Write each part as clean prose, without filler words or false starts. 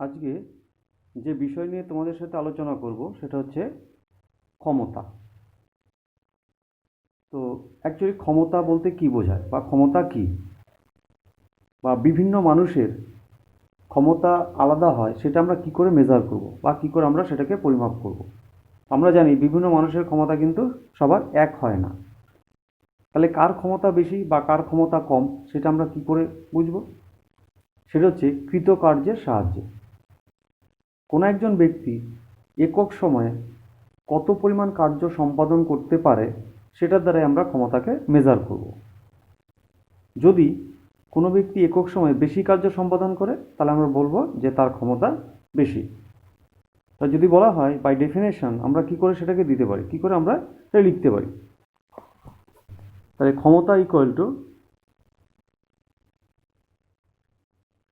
আজকে যে বিষয় নিয়ে তোমাদের সাথে আলোচনা করব সেটা হচ্ছে ক্ষমতা। তো অ্যাকচুয়ালি ক্ষমতা বলতে কি বোঝায় বা ক্ষমতা কি, বা বিভিন্ন মানুষের ক্ষমতা আলাদা হয় সেটা আমরা কি করে মেজার করব বা কি করে আমরা সেটাকে পরিমাপ করব। আমরা জানি বিভিন্ন মানুষের ক্ষমতা কিন্তু সবার এক হয় না। তাহলে কার ক্ষমতা বেশি বা কার ক্ষমতা কম সেটা আমরা কি করে বুঝব? সেটা হচ্ছে কৃতকার্যের সাহায্যে। কোনো একজন ব্যক্তি একক সময়ে কত পরিমাণ কার্য সম্পাদন করতে পারে সেটার দ্বারাই আমরা ক্ষমতাকে মেজার করব। যদি কোনো ব্যক্তি একক সময়ে বেশি কার্য সম্পাদন করে তাহলে আমরা বলবো যে তার ক্ষমতা বেশি। তা যদি বলা হয় বাই ডেফিনেশন আমরা কি করে সেটাকে দিতে পারি, কি করে আমরা সেটা লিখতে পারি, তাহলে ক্ষমতা ইকুয়াল টু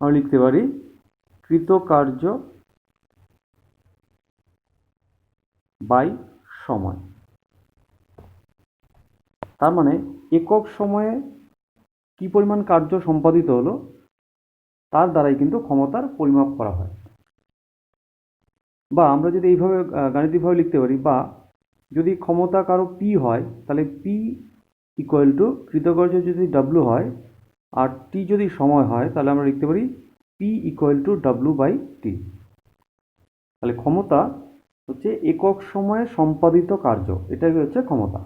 আমরা লিখতে পারি কৃতকার্য বাই সময়। তার মানে একক সময়ে কি পরিমাণ কার্য সম্পাদিত হলো তার দ্বারাই কিন্তু ক্ষমতার পরিমাপ করা হয়। বা আমরা যদি এইভাবে গাণিতিকভাবে লিখতে পারি, বা যদি ক্ষমতা কারো পি হয় তাহলে পি ইকুয়াল টু কৃতকার্য যদি ডাব্লু হয় আর টি যদি সময় হয় তাহলে আমরা লিখতে পারি P equal to W by T. তাহলে ক্ষমতা হচ্ছে একক সময়ে সম্পাদিত কার্য, এটাই হচ্ছে ক্ষমতা।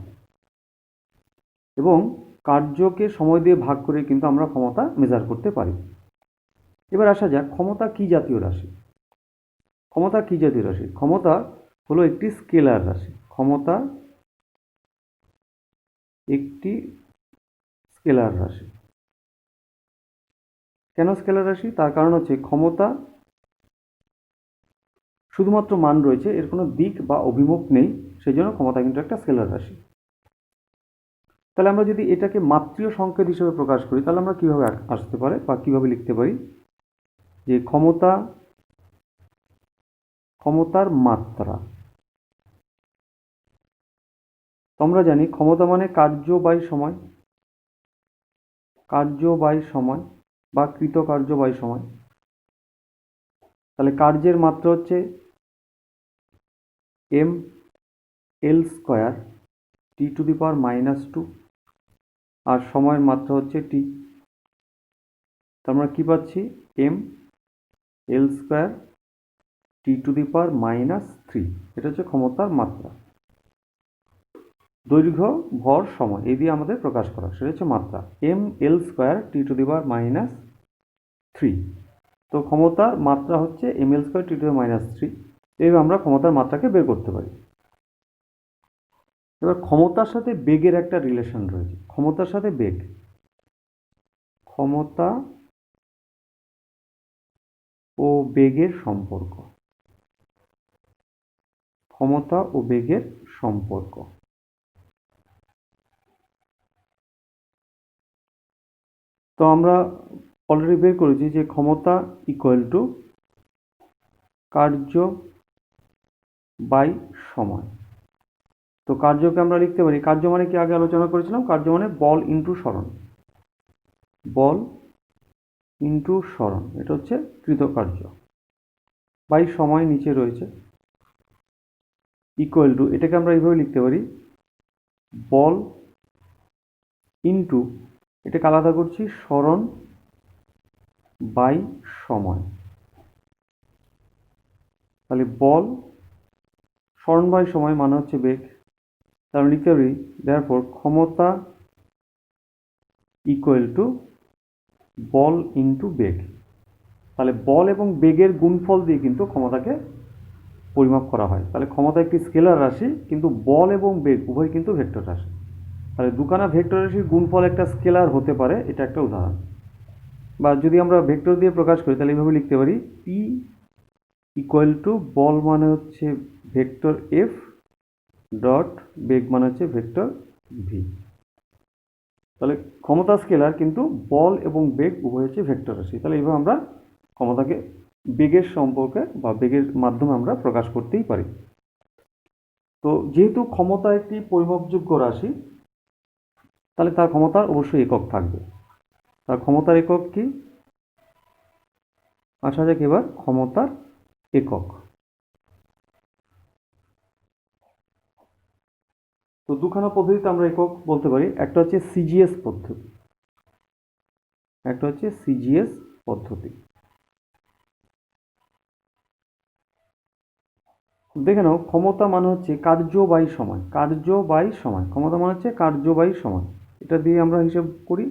এবং কার্যকে সময় দিয়ে ভাগ করে কিন্তু আমরা ক্ষমতা মেজার করতে পারি। এবার আসা যাক ক্ষমতা কি জাতীয় রাশি। ক্ষমতা কি জাতীয় রাশি? ক্ষমতা হলো একটি স্কেলার রাশি। ক্ষমতা একটি স্কেলার রাশি। কেন স্কেলার রাশি? তার কারণ হচ্ছে ক্ষমতা শুধুমাত্র মান রয়েছে, এর কোনো দিক বা অভিমুখ নেই, সেই জন্য ক্ষমতা কিন্তু একটা স্কেলার রাশি। তাহলে আমরা যদি এটাকে মাত্রিয় সংকেত হিসেবে প্রকাশ করি তাহলে আমরা কিভাবে আসতে পারে বা কিভাবে লিখতে পারি যে ক্ষমতার মাত্রা। তো আমরা জানি ক্ষমতা মানে কার্য বাই সময়, কার্য বাই সময় বা কৃতকার্য বাই সময়। তাহলে কার্যের মাত্রা হচ্ছে M L square T to the power -2 আর সময়ের মাত্রা হচ্ছে টি। তো আমরা কী পাচ্ছি? M L square T to the power -3, এটা হচ্ছে ক্ষমতার মাত্রা। দৈর্ঘ্য ভর সময় এই দিয়ে আমাদের প্রকাশ করা, সেটা হচ্ছে মাত্রা M L square T to the power -3। তো ক্ষমতার মাত্রা হচ্ছে M L square T to the power -3। এইভাবে আমরা ক্ষমতার মাত্রাকে বের করতে পারি। এবার ক্ষমতার সাথে বেগের একটা রিলেশন রয়েছে। ক্ষমতার সাথে বেগ, ক্ষমতা ও বেগের সম্পর্ক, ক্ষমতা ও বেগের সম্পর্ক। তো আমরা অলরেডি বের করেছি যে ক্ষমতা ইকুয়াল টু কার্য বাই সময়। তো কার্যকে আমরা লিখতে পারি, কার্য মানে কি আগে আলোচনা করেছিলাম, কার্য মানে বল ইন্টু সরণ, বল ইন্টু সরণ, এটা হচ্ছে কৃতকার্য বাই সময় নিচে রয়েছে ইকুয়াল টু, এটাকে আমরা এইভাবে লিখতে পারি বল ইন্টু, এটাকে আলাদা করছি সরণ বাই সময়। তাহলে বল সরণ বাই সময় মানে হচ্ছে বেগ। তাহলে লিখতে পারি দেয়ারফর ক্ষমতা ইকুয়াল টু বল ইন্টু বেগ। তাহলে বল এবং বেগের গুণফল দিয়ে কিন্তু ক্ষমতাকে পরিমাপ করা হয়। তাহলে ক্ষমতা একটি স্কেলার রাশি, কিন্তু বল এবং বেগ উভয় কিন্তু ভেক্টর রাশি। তাহলে দুখানা ভেক্টর রাশির গুণফল একটা স্কেলার হতে পারে, এটা একটা উদাহরণ। বা যদি আমরা ভেক্টর দিয়ে প্রকাশ করি তাহলে এইভাবে লিখতে পারি পি ইকুয়াল টু বল মানে হচ্ছে ভেক্টর এফ ডট বেগ মানে হচ্ছে ভেক্টর ভি। তাহলে ক্ষমতা স্কেলার কিন্তু বল এবং বেগ উভয় হচ্ছে ভেক্টর রাশি। তাহলে এইভাবে আমরা ক্ষমতাকে বেগের সম্পর্কে বা বেগের মাধ্যমে আমরা প্রকাশ করতেই পারি। তো যেহেতু ক্ষমতা একটি পরিমাপযোগ্য রাশি তাহলে তার ক্ষমতার অবশ্যই একক থাকবে। তার ক্ষমতার একক কি? আসা যাক এবার ক্ষমতার একক। তো দুখানা পদ্ধতিতে আমরা একক বলতে পারি, একটা হচ্ছে সিজিএস পদ্ধতি, একটা হচ্ছে সিজিএস পদ্ধতি। দেখে নাও, ক্ষমতা মানে হচ্ছে কার্য বাই সময়, কার্য বাই সময়, ক্ষমতা মানে হচ্ছে কার্য বাই সময়। এটা দিয়ে আমরা হিসেব করি।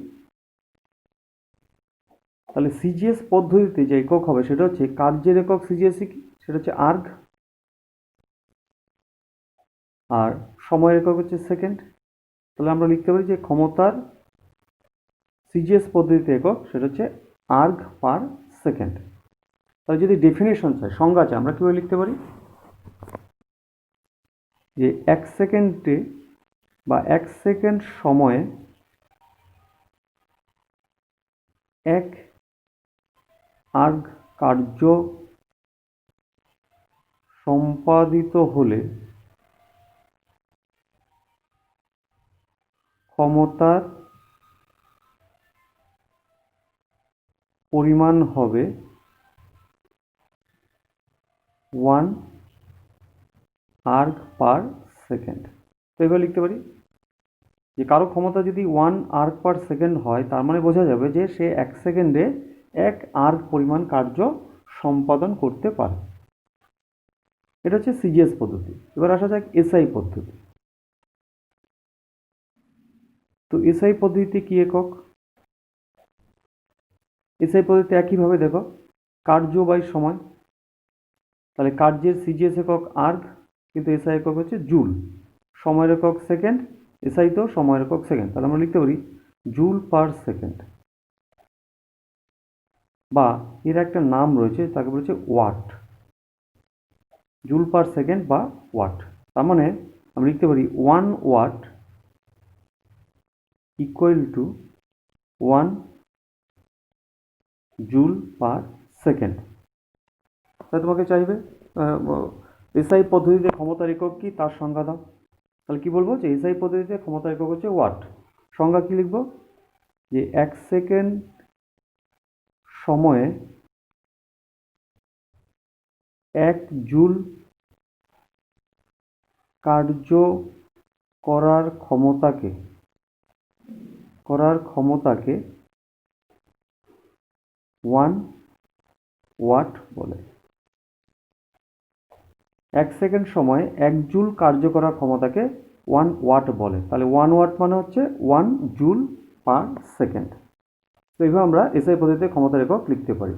তাহলে সিজিএস পদ্ধতিতে যে একক হবে সেটা হচ্ছে কার্যের একক, সিজিএস কি সেটা হচ্ছে আর্গ, আর সময়ের একক হচ্ছে সেকেন্ড। তাহলে আমরা লিখতে পারি যে ক্ষমতার সিজিএস পদ্ধতিতে একক সেটা হচ্ছে আর্গ পার সেকেন্ড। তাহলে যদি ডেফিনেশন চাই, সংজ্ঞা চাই, আমরা কীভাবে লিখতে পারি যে 1 সেকেন্ডে বা 1 সেকেন্ড সময়ে 1 আর্গ কার্য সম্পাদিত হলে ক্ষমতার পরিমাণ হবে 1 আর্গ পার সেকেন্ড। তো এবার লিখতে পারি যে কারো ক্ষমতা যদি 1 আর্গ পার সেকেন্ড হয়, তার মানে বোঝা যাবে যে সে 1 সেকেন্ডে 1 আর্গ পরিমাণ কার্য সম্পাদন করতে পারে। এটা হচ্ছে সিজিএস পদ্ধতি। এবার আসা যাক এসআই পদ্ধতি। তো এসআই পদ্ধতিতে কি একক? এসআই পদ্ধতিতে একইভাবে দেখো, কার্য বাই সময়। তাহলে কার্যের সিজিএস একক আর্গ, কিন্তু এসআই একক হচ্ছে জুল। সময়ের একক সেকেন্ড, এসআই তো সময়ের একক সেকেন্ড। তাহলে আমরা লিখতে পারি জুল পার সেকেন্ড, বা এর একটা নাম রয়েছে, তাকে বলেছে ওয়াট, জুল পার সেকেন্ড বা ওয়াট। তার মানে আমরা লিখতে পারি 1 watt equal to 1 joule per second. তাহলে তোমাকে চাইবে এসআই পদ্ধতিতে ক্ষমতার একক কি তার সংজ্ঞা দাও। তাহলে কি বলবো যে এসআই পদ্ধতিতে ক্ষমতার একক হচ্ছে ওয়াট। সংজ্ঞা কি লিখবো যে 1 সেকেন্ড সময়ে 1 জুল কার্য করার ক্ষমতাকে 1 ওয়াট বলে। 1 সেকেন্ড সময়ে 1 জুল কার্য করার ক্ষমতাকে 1 ওয়াট বলে। তাহলে 1 ওয়াট মানে হচ্ছে 1 জুল পার সেকেন্ড। তো এইভাবে আমরা এসআই পদ্ধতিতে ক্ষমতার একক লিখতে পারি।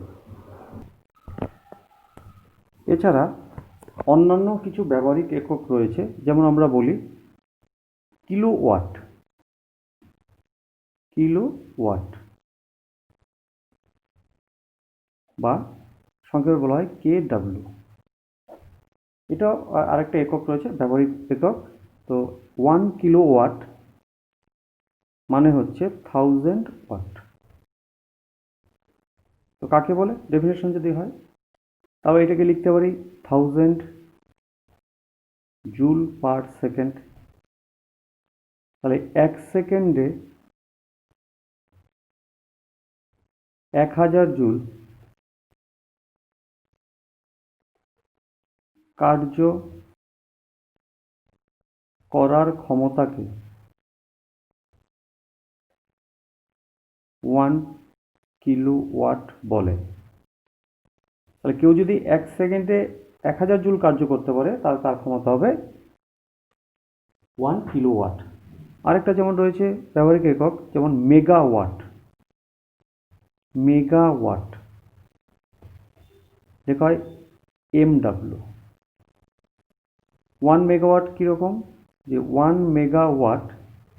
এছাড়া অন্যান্য কিছু ব্যবহারিক একক রয়েছে, যেমন আমরা বলি কিলোওয়াট, কিলোওয়াট, বা সংক্ষেপে বলা হয় কেডব্লিউ। এটা আরেকটা একক রয়েছে, ব্যবহারিক একক। তো 1 কিলোওয়াট মানে হচ্ছে 1000 ওয়াট। তো কাকে বলে ডেফিনেশন যদি হয়, তাহলে এটাকে লিখতে পারি 1000 জুল পার সেকেন্ড। তাহলে 1 সেকেন্ডে 1000 জুল কার্য করার ক্ষমতাকে 1 কিলোওয়াট বলে। তাহলে কেউ যদি 1 সেকেন্ডে 1000 জুল কার্য করতে পারে, তাহলে তার ক্ষমতা হবে 1 কিলোওয়াট। আরেকটা যেমন রয়েছে ব্যবহারিক একক, যেমন মেগাওয়াট, মেগাওয়াট লেখা হয় এমডব্লিউ। 1 মেগাওয়াট কীরকম, যে 1 মেগাওয়াট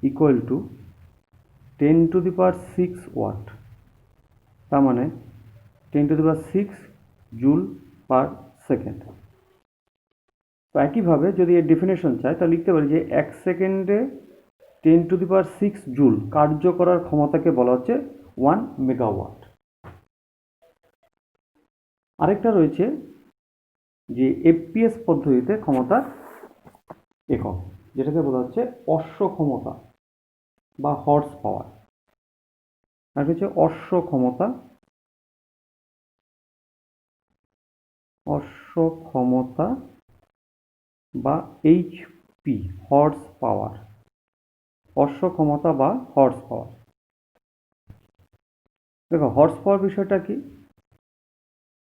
ইকুয়াল টু 10⁶ ওয়াট। তার মানে 10⁶ জুল পার সেকেন্ড। তো একইভাবে যদি এর ডেফিনেশন চাই, তাহলে লিখতে পারি যে 1 সেকেন্ডে 10⁶ জুল কার্য করার ক্ষমতাকে বলা হচ্ছে 1 মেগাওয়াট। আরেকটা রয়েছে যে এফপিএস পদ্ধতিতে ক্ষমতার একক, যেটাকে বলা হচ্ছে অশ্ব ক্ষমতা বা হর্স পাওয়ার। আর হচ্ছে অশ্ব ক্ষমতা অশ্ব ক্ষমতা বা এইচপি, হর্স পাওয়ার। অশ্ব ক্ষমতা বা হর্স পাওয়ার। দেখো হর্স পাওয়ার বিষয়টা কি,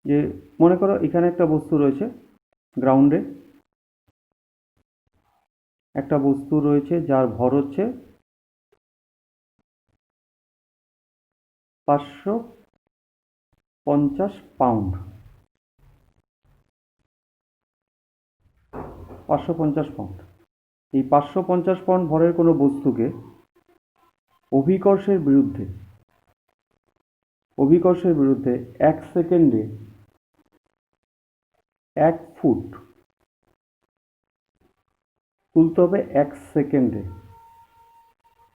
যে মনে করো এখানে একটা বস্তু রয়েছে গ্রাউন্ডে, একটা বস্তু রয়েছে যার ভর হচ্ছে 550 পাউন্ড। 550 পাউন্ড। এই 550 পাউন্ড ভরের কোনো বস্তুকে অভিকর্ষের বিরুদ্ধে 1 সেকেন্ডে 1 ফুট তুলতে হবে। 1 সেকেন্ডে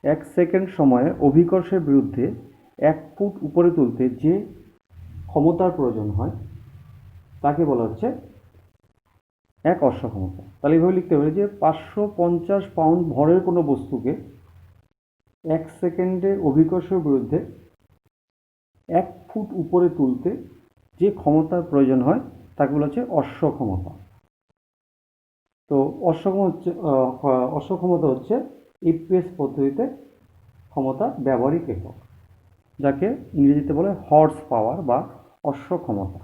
1 সেকেন্ড সময়ে অভিকর্ষের বিরুদ্ধে 1 ফুট উপরে তুলতে যে ক্ষমতার প্রয়োজন হয় তাকে বলা হচ্ছে এক অশ্ব ক্ষমতা। তাহলে এইভাবে লিখতে পারি যে 550 পাউন্ড ভরের কোনো বস্তুকে 1 সেকেন্ডে অভিকর্ষের বিরুদ্ধে 1 ফুট উপরে তুলতে যে ক্ষমতার প্রয়োজন হয় তাকে বলা হচ্ছে অশ্ব ক্ষমতা। তো অশ্ব ক্ষমতা হচ্ছে এপিএস পদ্ধতিতে ক্ষমতা ব্যবহারিক একক, যাকে ইংরেজিতে বলে হর্স পাওয়ার বা অশ্ব ক্ষমতা।